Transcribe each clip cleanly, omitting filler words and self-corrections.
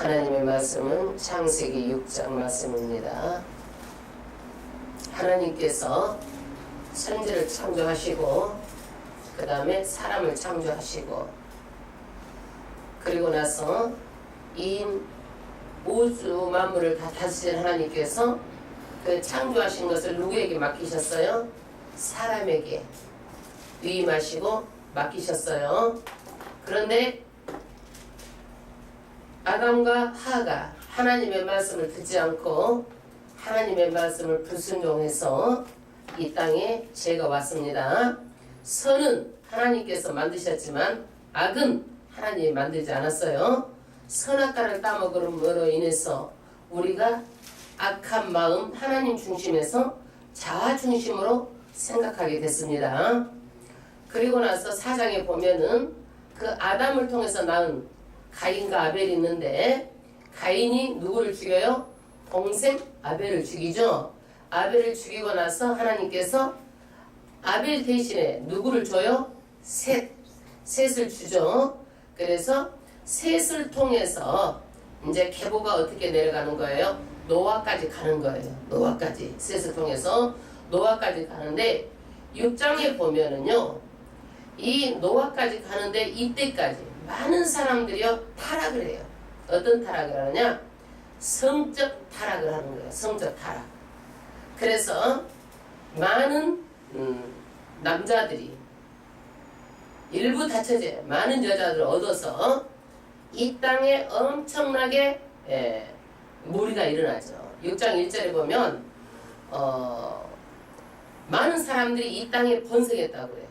하나님의 말씀은 창세기 6장 말씀입니다. 하나님께서 천지를 창조하시고 그 다음에 사람을 창조하시고 그리고 나서 이 우주 만물을 다 다스린 하나님께서 그 창조하신 것을 누구에게 맡기셨어요? 사람에게 위임하시고 맡기셨어요. 그런데 아담과 하가 하나님의 말씀을 듣지 않고 하나님의 말씀을 불순종해서 이 땅에 죄가 왔습니다. 선은 하나님께서 만드셨지만 악은 하나님이 만들지 않았어요. 선악과를 따먹음으로 인해서 우리가 악한 마음 하나님 중심에서 자아 중심으로 생각하게 됐습니다. 그리고 나서 사장에 보면은 그 아담을 통해서 낳은 가인과 아벨이 있는데 가인이 누구를 죽여요? 동생 아벨을 죽이죠. 아벨을 죽이고 나서 하나님께서 아벨 대신에 누구를 줘요? 셋을 주죠. 그래서 셋을 통해서 이제 계보가 어떻게 내려가는 거예요? 노아까지 가는 거예요. 노아까지 셋을 통해서 노아까지 가는데 6장에 보면은요 이 노아까지 가는데 이때까지 많은 사람들이요 타락을 해요. 어떤 타락을 하느냐? 성적 타락을 하는 거예요. 성적 타락. 그래서 많은 남자들이 일부 다처제 많은 여자들을 얻어서 이 땅에 엄청나게 무리가 일어나죠. 6장 1절에 보면 많은 사람들이 이 땅에 번성했다고 해요.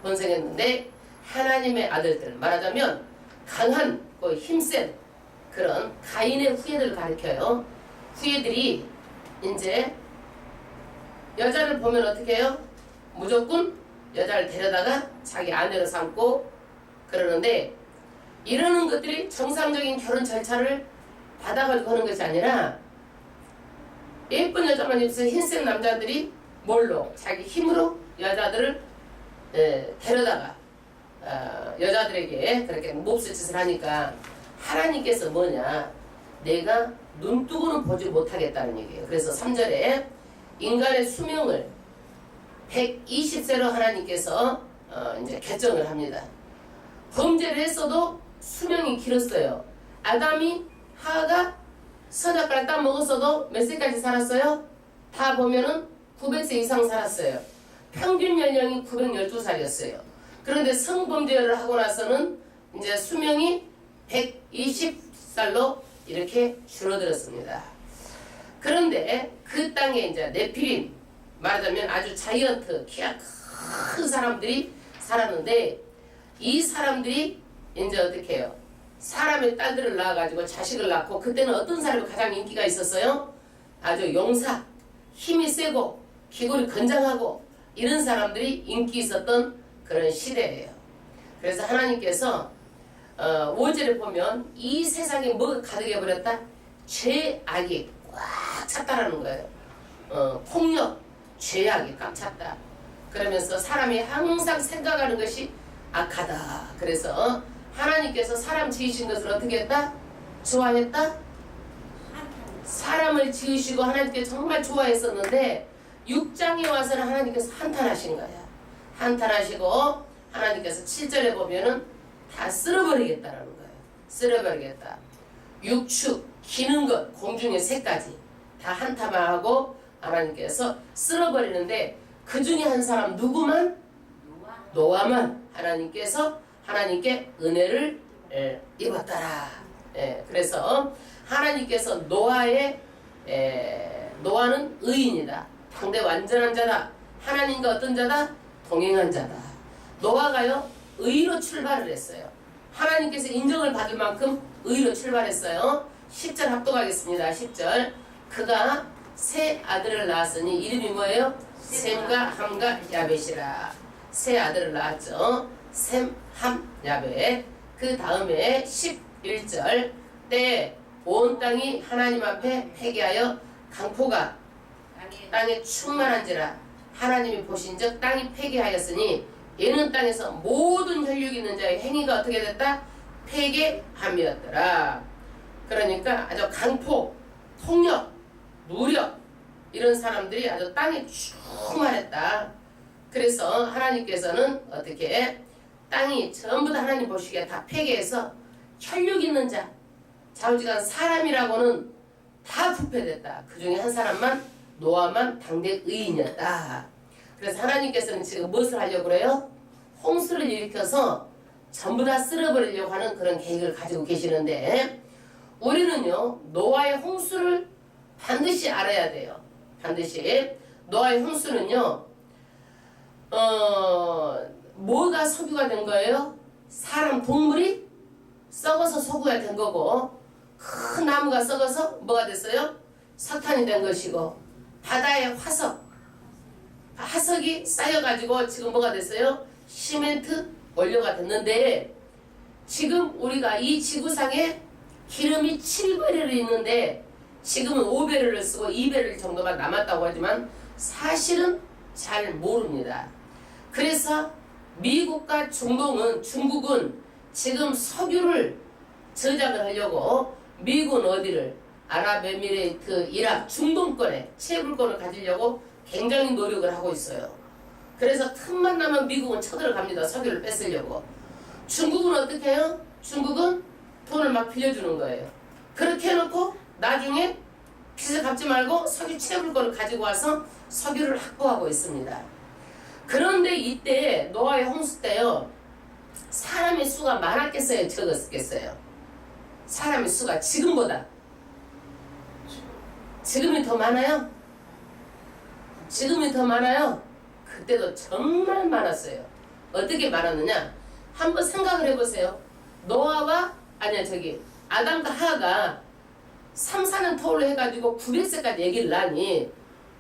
번성했는데 하나님의 아들들 말하자면 강한 힘센 그런 가인의 후예들을 가리켜요. 후예들이 이제 여자를 보면 어떻게 해요? 무조건 여자를 데려다가 자기 아내로 삼고 그러는데 이러는 것들이 정상적인 결혼 절차를 받아가지고 하는 것이 아니라 예쁜 여자만 있어서 흰색 남자들이 뭘로? 자기 힘으로 여자들을 데려다가 여자들에게 그렇게 몹쓸 짓을 하니까 하나님께서 뭐냐? 내가 눈 뜨고는 보지 못하겠다는 얘기예요. 그래서 3절에 인간의 수명을 120세로 하나님께서 이제 결정을 합니다. 범죄를 했어도 수명이 길었어요. 아담이 하가 선악과를 따먹었어도 몇 세까지 살았어요? 다 보면은 900세 이상 살았어요. 평균 연령이 912살이었어요. 그런데 성범죄를 하고 나서는 이제 수명이 120살로 이렇게 줄어들었습니다. 그런데 그 땅에 이제 네피림 말하자면 아주 자이언트 키가 큰 사람들이 살았는데 이 사람들이 이제 어떻게 해요? 사람의 딸들을 낳아가지고 자식을 낳고 그때는 어떤 사람이 가장 인기가 있었어요? 아주 용사, 힘이 세고 기골이 건장하고 이런 사람들이 인기 있었던 그런 시대예요. 그래서 하나님께서 5절에 보면 이 세상에 뭐가 가득해버렸다? 죄악이 꽉 찼다라는 거예요. 폭력, 죄악이 꽉 찼다. 그러면서 사람이 항상 생각하는 것이 악하다. 그래서 하나님께서 사람 지으신 것을 어떻게 했다? 좋아했다? 사람을 지으시고 하나님께 정말 좋아했었는데 6장에 와서는 하나님께서 한탄하신 거야. 한탄하시고 하나님께서 7절에 보면은 다 쓸어버리겠다라는 거예요. 쓸어버리겠다. 육축, 기는 것, 공중의 새까지 다 한탄하고 하나님께서 쓸어버리는데 그 중에 한 사람 누구만? 노아만 하나님께서 하나님께 은혜를 입었더라. 그래서 하나님께서 노아는 의인이다. 상대 완전한 자다. 하나님과 어떤 자다? 동행한 자다. 노아가요 의로 출발을 했어요. 하나님께서 인정을 받을 만큼 의로 출발했어요. 10절 합독하겠습니다. 10절 그가 세 아들을 낳았으니 이름이 뭐예요? 셈과 함과 야벳이라. 세 아들을 낳았죠. 셈, 함, 야벳. 그 다음에 11절 때 온 땅이 하나님 앞에 회개하여 강포가 땅에 충만한지라 하나님이 보신즉 땅이 폐기하였으니 이는 땅에서 모든 혈육 있는 자의 행위가 어떻게 됐다? 폐괴함이었더라. 그러니까 아주 강폭, 폭력, 무력 이런 사람들이 아주 땅에 충만했다. 그래서 하나님께서는 어떻게 땅이 전부 다 하나님 보시기에 다 폐괴해서 혈육 있는 자, 좌우지간 사람이라고는 다 부패됐다. 그 중에 한 사람만 노아만 당대 의인이었다. 그래서 하나님께서는 지금 무엇을 하려고 그래요? 홍수를 일으켜서 전부 다 쓸어버리려고 하는 그런 계획을 가지고 계시는데 우리는요 노아의 홍수를 반드시 알아야 돼요. 반드시 노아의 홍수는요 뭐가 석유가 된 거예요? 사람 동물이 썩어서 석유가 된 거고 큰 나무가 썩어서 뭐가 됐어요? 석탄이 된 것이고 바다의 화석이 쌓여가지고 지금 뭐가 됐어요? 시멘트 원료가 됐는데 지금 우리가 이 지구상에 기름이 7배럴 있는데 지금은 5배럴을 쓰고 2배럴 정도가 남았다고 하지만 사실은 잘 모릅니다. 그래서 미국과 중국은 지금 석유를 저장을 하려고 미국은 어디를 아랍에미레이트, 이라크, 중동권에 채굴권을 가지려고 굉장히 노력을 하고 있어요. 그래서 틈만 나면 미국은 쳐들어갑니다. 석유를 뺏으려고. 중국은 어떻게 해요? 중국은 돈을 막 빌려주는 거예요. 그렇게 해놓고 나중에 빚을 갚지 말고 석유 채굴권을 가지고 와서 석유를 확보하고 있습니다. 그런데 이때 노아의 홍수 때요. 사람의 수가 많았겠어요? 적었겠어요? 사람의 수가 지금보다 지금이 더 많아요? 지금이 더 많아요? 그때도 정말 많았어요. 어떻게 많았느냐? 한번 생각을 해보세요. 노아와 아담과 하가 3, 4년 터울로 해가지고 900세까지 얘기를 하니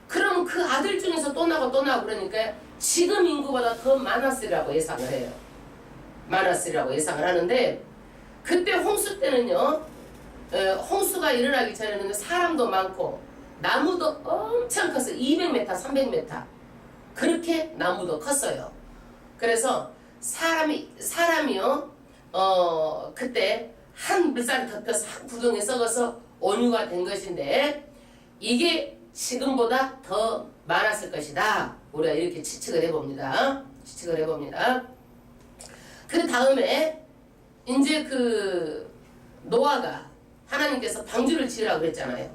그럼 그 아들 중에서 또 나고 그러니까 지금 인구보다 더 많았으리라고 예상을 해요. 많았으리라고 예상을 하는데 그때 홍수 때는요. 홍수가 일어나기 전에는 사람도 많고 나무도 엄청 컸어요. 200m, 300m 그렇게 나무도 컸어요. 그래서 사람이요 그때 한 물살이 덮여서 한 구덩이에 썩어서 온유가 된 것인데 이게 지금보다 더 많았을 것이다. 우리가 이렇게 추측을 해봅니다. 그 다음에 이제 그 노아가 하나님께서 방주를 지으라고 그랬잖아요.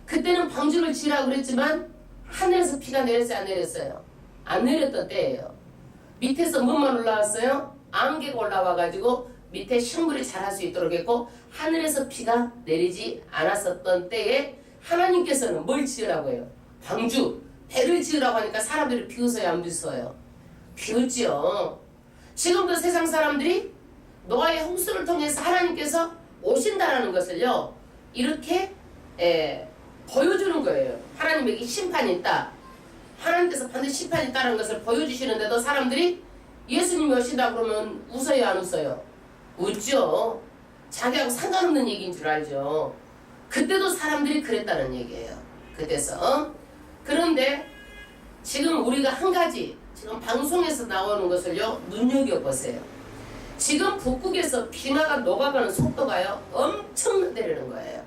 그때는 방주를 지으라고 그랬지만 하늘에서 비가 내렸어요? 안 내렸어요? 안 내렸던 때예요. 밑에서 뭐만 올라왔어요? 안개가 올라와가지고 밑에 식물이 자랄 수 있도록 했고 하늘에서 비가 내리지 않았었던 때에 하나님께서는 뭘 지으라고 해요? 방주, 배를 지으라고 하니까 사람들이 비웃어요? 안 비웃어요? 비웃지요. 지금도 세상 사람들이 노아의 홍수를 통해서 하나님께서 오신다라는 것을요 이렇게 보여주는 거예요. 하나님에게 심판이 있다. 하나님께서 반드시 심판이 있다는 것을 보여주시는데도 사람들이 예수님이 오신다 그러면 웃어요? 안 웃어요? 웃죠. 자기하고 상관없는 얘기인 줄 알죠. 그때도 사람들이 그랬다는 얘기예요. 그때서. 그런데 지금 우리가 한 가지 지금 방송에서 나오는 것을요 눈여겨보세요. 지금 북극에서 빙하가 녹아가는 속도가요 엄청 내리는 거예요.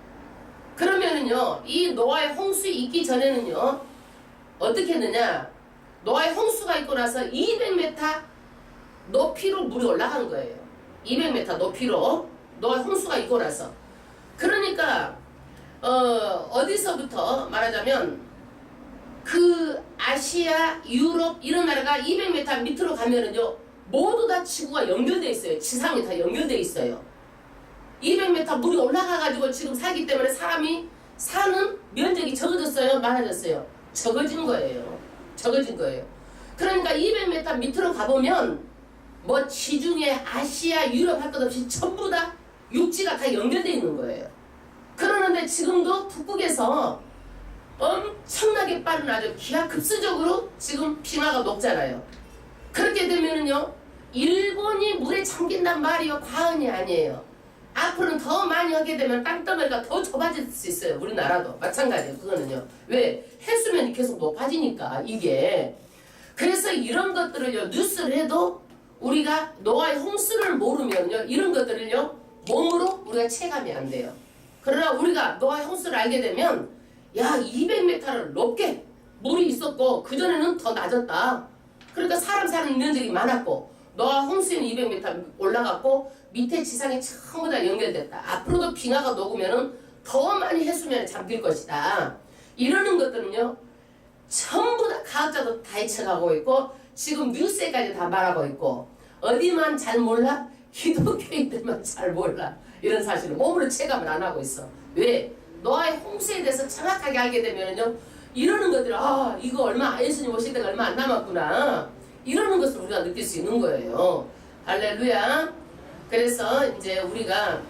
그러면은요 이 노아의 홍수 있기 전에는요 어떻게 했느냐, 노아의 홍수가 있고 나서 200m 높이로 물이 올라간 거예요. 200m 높이로 노아의 홍수가 있고 나서. 그러니까 어디서부터 말하자면 그 아시아, 유럽 이런 나라가 200m 밑으로 가면은요 모두 다 지구가 연결돼 있어요. 지상이 다 연결돼 있어요. 200m 물이 올라가가지고 지금 살기 때문에 사람이 사는 면적이 적어졌어요? 많아졌어요? 적어진 거예요. 그러니까 200m 밑으로 가보면 뭐 지중해, 아시아, 유럽 할 것 없이 전부 다 육지가 다 연결돼 있는 거예요. 그러는데 지금도 북극에서 엄청나게 빠른 아주 기하급수적으로 지금 빙하가 녹잖아요. 그렇게 되면은요 일본이 물에 잠긴단 말이요 과언이 아니에요. 앞으로는 더 많이 하게 되면 땅덩어리가 더 좁아질 수 있어요. 우리나라도 마찬가지예요. 그거는요 왜? 해수면이 계속 높아지니까 이게. 그래서 이런 것들을요 뉴스를 해도 우리가 노아의 홍수를 모르면요 이런 것들을요 몸으로 우리가 체감이 안 돼요. 그러나 우리가 노아 홍수를 알게 되면 야 200m를 높게 물이 있었고 그전에는 더 낮았다. 그러니까 사람 사는 면적이 많았고 노아 홍수에는 200m 올라갔고 밑에 지상이 전부 다 연결됐다. 앞으로도 빙하가 녹으면은 더 많이 해수면에 잠길 것이다. 이러는 것들은요 전부 다 과학자도 다 예측하고 있고 지금 뉴스에까지 다 말하고 있고 어디만 잘 몰라? 기독교인들만 잘 몰라. 이런 사실을 몸으로 체감을 안 하고 있어. 왜? 노아의 홍수에 대해서 정확하게 알게 되면요 이러는 것들 아 이거 얼마 예수님 오실 때가 얼마 안 남았구나 이러는 것을 우리가 느낄 수 있는 거예요. 할렐루야. 그래서 이제 우리가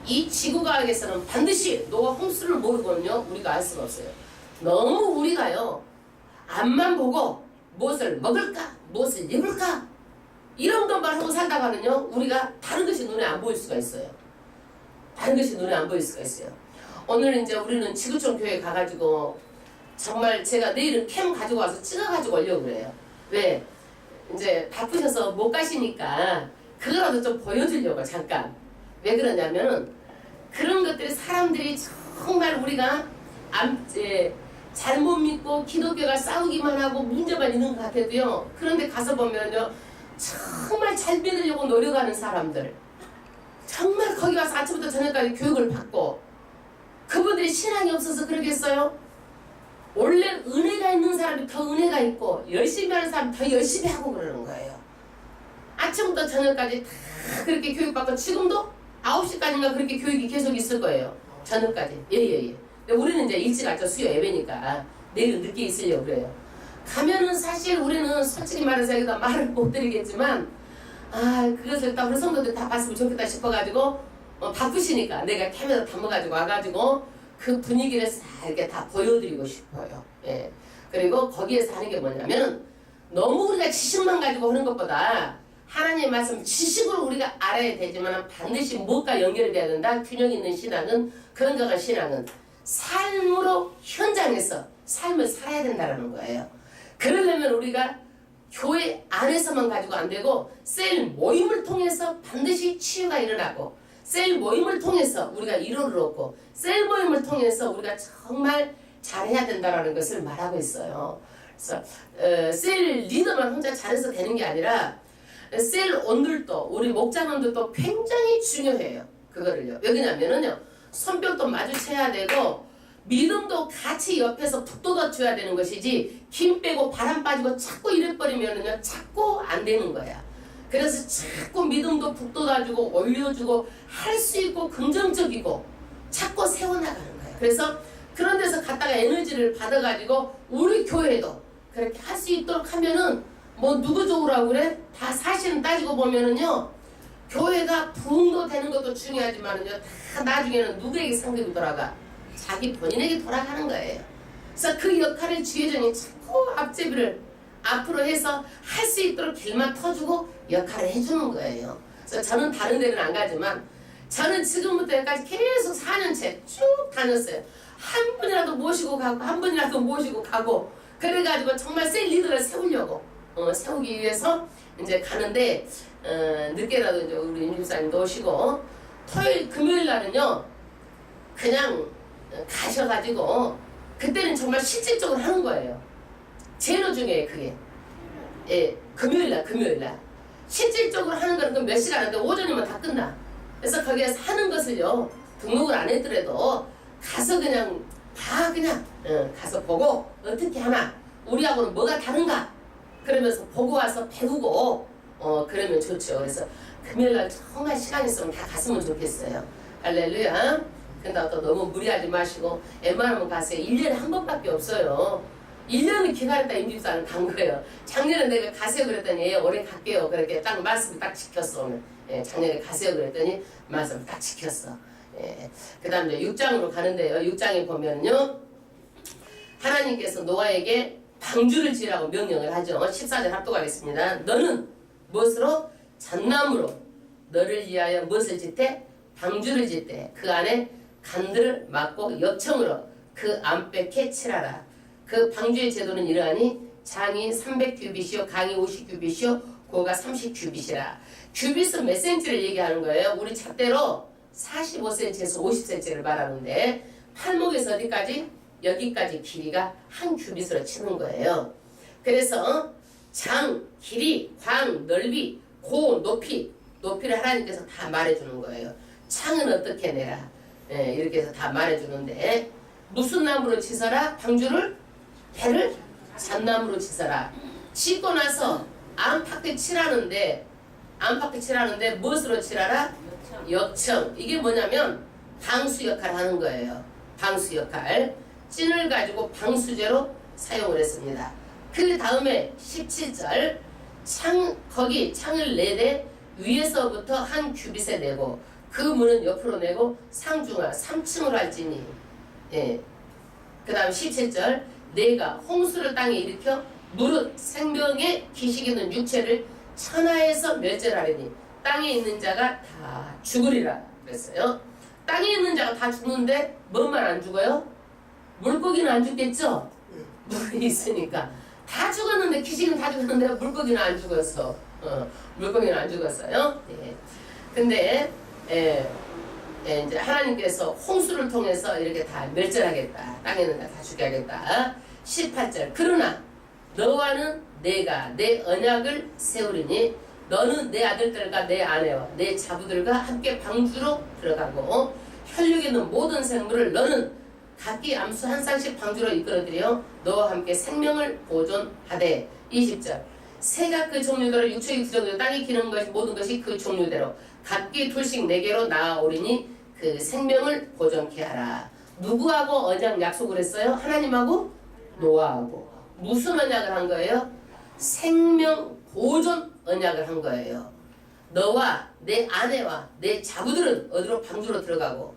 이 지구과학에서는 반드시 노아 홍수를 모르고는요 우리가 알 수가 없어요. 너무 우리가요 앞만 보고 무엇을 먹을까 무엇을 입을까 이런 것만 하고 살다가는요 우리가 다른 것이 눈에 안 보일 수가 있어요. 다른 것이 눈에 안 보일 수가 있어요. 오늘 이제 우리는 지구촌 교회 가가지고 정말 제가 내일은 캠 가지고 와서 찍어가지고 오려고 그래요. 왜? 이제 바쁘셔서 못 가시니까 그거라도 좀 보여주려고 잠깐. 왜 그러냐면은 그런 것들이 사람들이 정말 우리가 잘못 믿고 기독교가 싸우기만 하고 문제만 있는 것 같아도요. 그런데 가서 보면요. 정말 잘 믿으려고 노력하는 사람들. 정말 거기 와서 아침부터 저녁까지 교육을 받고 그분들이 신앙이 없어서 그러겠어요? 원래 은혜가 있는 사람이 더 은혜가 있고 열심히 하는 사람이 더 열심히 하고 그러는 거예요. 아침부터 저녁까지 다 그렇게 교육받고 지금도 9시까지인가 그렇게 교육이 계속 있을 거예요. 저녁까지. 예예예. 근데 우리는 이제 일찍 왔죠. 수요 예배니까. 내일은 늦게 있으려고 그래요. 가면은 사실 우리는 솔직히 말해서 여기다 말을 못 드리겠지만 그것을 딱 우리 성도들 다 봤으면 좋겠다 싶어가지고 바쁘시니까 내가 캠에서 담아가지고 와가지고 그 분위기를 싹 이렇게 다 보여드리고 싶어요. 예. 그리고 거기에서 하는 게 뭐냐면 너무 우리가 지식만 가지고 하는 것보다 하나님의 말씀 지식으로 우리가 알아야 되지만 반드시 무엇과 연결이 돼야 된다. 균형 있는 신앙은 건강한 신앙은 삶으로 현장에서 삶을 살아야 된다는 거예요. 그러려면 우리가 교회 안에서만 가지고 안 되고 셀 모임을 통해서 반드시 치유가 일어나고 셀 모임을 통해서 우리가 위로를 얻고 셀 모임을 통해서 우리가 정말 잘해야 된다는 것을 말하고 있어요. 그래서 셀 리더만 혼자 잘해서 되는 게 아니라 셀 온들도 우리 목자님들도 굉장히 중요해요. 그거를요. 왜냐면은요 손뼉도 마주쳐야 되고 믿음도 같이 옆에서 북돋아 줘야 되는 것이지 김 빼고 바람 빠지고 자꾸 이래버리면은요 자꾸 안 되는 거야. 그래서 자꾸 믿음도 북돋아주고 올려주고 할 수 있고 긍정적이고 자꾸 세워나가는 거예요. 그래서 그런 데서 갔다가 에너지를 받아가지고 우리 교회도 그렇게 할 수 있도록 하면은 뭐 누구 좋으라고 그래? 다 사실은 따지고 보면은요 교회가 부흥도 되는 것도 중요하지만은요 다 나중에는 누구에게 상급이 돌아가? 자기 본인에게 돌아가는 거예요. 그래서 그 역할을 지회장이 자꾸 앞제비를 앞으로 해서 할 수 있도록 길만 터주고 역할을 해주는 거예요. 그래서 저는 다른 데는 안 가지만 저는 지금부터 여기까지 계속 4년째 쭉 다녔어요. 한 분이라도 모시고 가고 한 분이라도 모시고 가고 그래가지고 정말 셀 리더를 세우려고 세우기 위해서 이제 가는데 늦게라도 이제 우리 임집사님도 오시고 토요일 금요일 날은요 그냥 가셔가지고 그때는 정말 실질적으로 하는 거예요. 제일 중요해요 그게. 예, 금요일날 실질적으로 하는 거는 몇 시간 하는데 오전이면 다 끝나. 그래서 거기에서 하는 것을요 등록을 안 했더라도 가서 그냥 다 그냥 가서 보고 어떻게 하나 우리하고는 뭐가 다른가 그러면서 보고 와서 배우고 그러면 좋죠. 그래서 금요일날 정말 시간 있으면 다 갔으면 좋겠어요. 할렐루야. 근데 또 너무 무리하지 마시고 웬만하면 가세요. 1년에 한 번밖에 없어요. 1년을 기다렸다 임집사는 간 거예요. 작년에 내가 가세요 그랬더니 올해 갈게요. 그렇게 딱 말씀 딱 지켰어. 오늘. 예, 작년에 가세요 그랬더니 말씀 딱 지켰어. 예. 그 다음 이제 6장으로 가는데요. 6장에 보면요. 하나님께서 노아에게 방주를 지으라고 명령을 하죠. 14절 합독하겠습니다. 너는 무엇으로? 잣나무로 너를 위하여 무엇을 짓대? 방주를 짓대. 그 안에 간들을 막고 엽청으로 그 안백에 칠하라. 그 방주의 제도는 이러하니 장이 300규빗이요 강이 50규빗이요 고가 30규빗이라. 규빗은 몇 센치를 얘기하는 거예요? 우리 잣대로 45cm에서 50cm를 말하는데 팔목에서 어디까지? 여기까지 길이가 한 규빗으로 치는 거예요. 그래서 장, 길이, 광, 넓이, 고, 높이를 하나님께서 다 말해주는 거예요. 창은 어떻게 내라. 예, 이렇게 해서 다 말해주는데 무슨 나무로 치서라? 방주를? 배를? 잣나무로 치서라. 짓고 나서 안팎에 칠하는데 무엇으로 칠하라? 역청. 이게 뭐냐면 방수 역할을 하는 거예요. 방수 역할. 찐을 가지고 방수제로 사용을 했습니다. 그 다음에 17절 거기 창을 내되 위에서부터 한 규빗에 내고 그 문은 옆으로 내고 상중하 3층으로 할지니. 예. 그 다음 17절 내가 홍수를 땅에 일으켜 무릇 생명의 기식 있는 육체를 천하에서 멸절하리니 땅에 있는 자가 다 죽으리라 그랬어요. 땅에 있는 자가 다 죽는데 뭐만 안 죽어요? 물고기는 안 죽겠죠? 물이 있으니까 다 죽었는데 기식은 다 죽었는데 물고기는 안 죽었어. 물고기는 안 죽었어요. 예. 근데 이제 하나님께서 홍수를 통해서 이렇게 다 멸절하겠다. 땅에 있는 자 다 죽여야겠다. 18절 그러나 너와는 내가 내 언약을 세우리니 너는 내 아들들과 내 아내와 내 자부들과 함께 방주로 들어가고 혈육에 있는 모든 생물을 너는 각기 암수 한 쌍씩 방주로 이끌어들여 너와 함께 생명을 보존하되. 20절 새가 그 종류대로 육축이 그 종류대로 땅에 기는 것이 모든 것이 그 종류대로 각기 둘씩 내게로 나아오리니 그 생명을 보존케 하라. 누구하고 언약 약속을 했어요? 하나님하고 노아하고. 무슨 언약을 한 거예요? 생명 보존 언약을 한 거예요. 너와 내 아내와 내 자부들은 어디로? 방주로 들어가고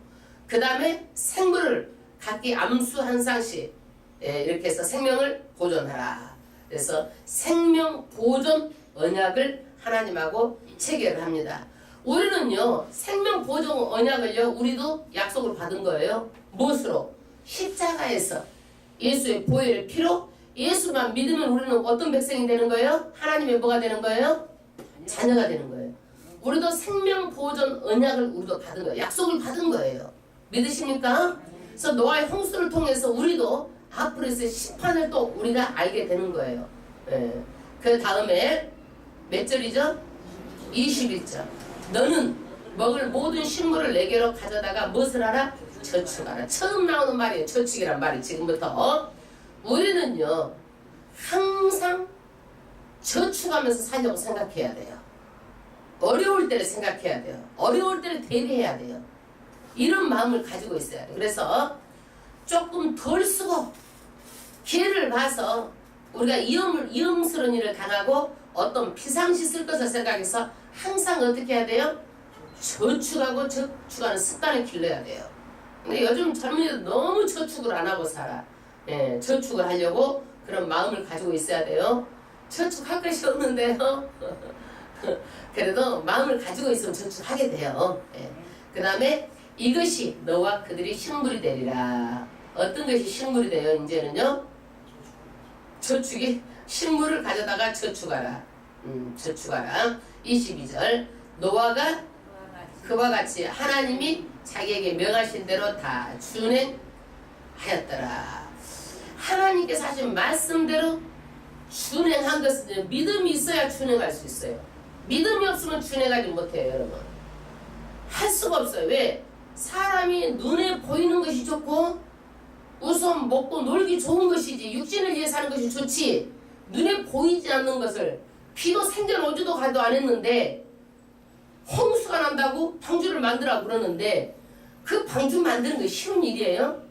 그 다음에 생물을 각기 암수 한 쌍씩 이렇게 해서 생명을 보존하라. 그래서 생명 보존 언약을 하나님하고 체결을 합니다. 우리는요 생명 보존 언약을요 우리도 약속을 받은 거예요. 무엇으로? 십자가에서 예수의 보혈의 피로 예수만 믿으면 우리는 어떤 백성이 되는 거예요? 하나님의 뭐가 되는 거예요? 자녀가 되는 거예요. 우리도 생명 보존 언약을 우리도 받은 거예요. 약속을 받은 거예요. 믿으십니까? 그래서 노아의 홍수를 통해서 우리도 앞으로 있을 심판을 또 우리가 알게 되는 거예요. 예. 그 다음에 몇 절이죠? 21절 너는 먹을 모든 식물을 내게로 가져다가 무엇을 하라? 저축하라. 처음 나오는 말이에요. 저축이란 말이 지금부터. 우리는요 항상 저축하면서 살려고 생각해야 돼요. 어려울 때를 생각해야 돼요. 어려울 때를 대비해야 돼요. 이런 마음을 가지고 있어야 돼요. 그래서 조금 덜 쓰고 기회를 봐서 우리가 위험스러운 일을 당하고 어떤 피상시 쓸 것을 생각해서 항상 어떻게 해야 돼요? 저축하고 저축하는 습관을 길러야 돼요. 근데 요즘 젊은이들 너무 저축을 안 하고 살아. 예, 저축을 하려고 그런 마음을 가지고 있어야 돼요. 저축할 것이 없는데요. 그래도 마음을 가지고 있으면 저축하게 돼요. 예. 그 다음에 이것이 너와 그들이 식물이 되리라. 어떤 것이 식물이 돼요? 이제는요. 저축이 식물을 가져다가 저축하라. 저축하라. 22절 노아가 그와 같이 하나님이 자기에게 명하신 대로 다 준행하였더라. 하나님께서 하신 말씀대로 준행한 것은 믿음이 있어야 준행할 수 있어요. 믿음이 없으면 준행하지 못해요. 여러분 할 수가 없어요. 왜? 사람이 눈에 보이는 것이 좋고 우선 먹고 놀기 좋은 것이지 육신을 위해 사는 것이 좋지 눈에 보이지 않는 것을 비도 생전오지도 가도 안 했는데 홍수가 난다고 방주를 만들라고 그러는데 그 방주 만드는 게 쉬운 일이에요?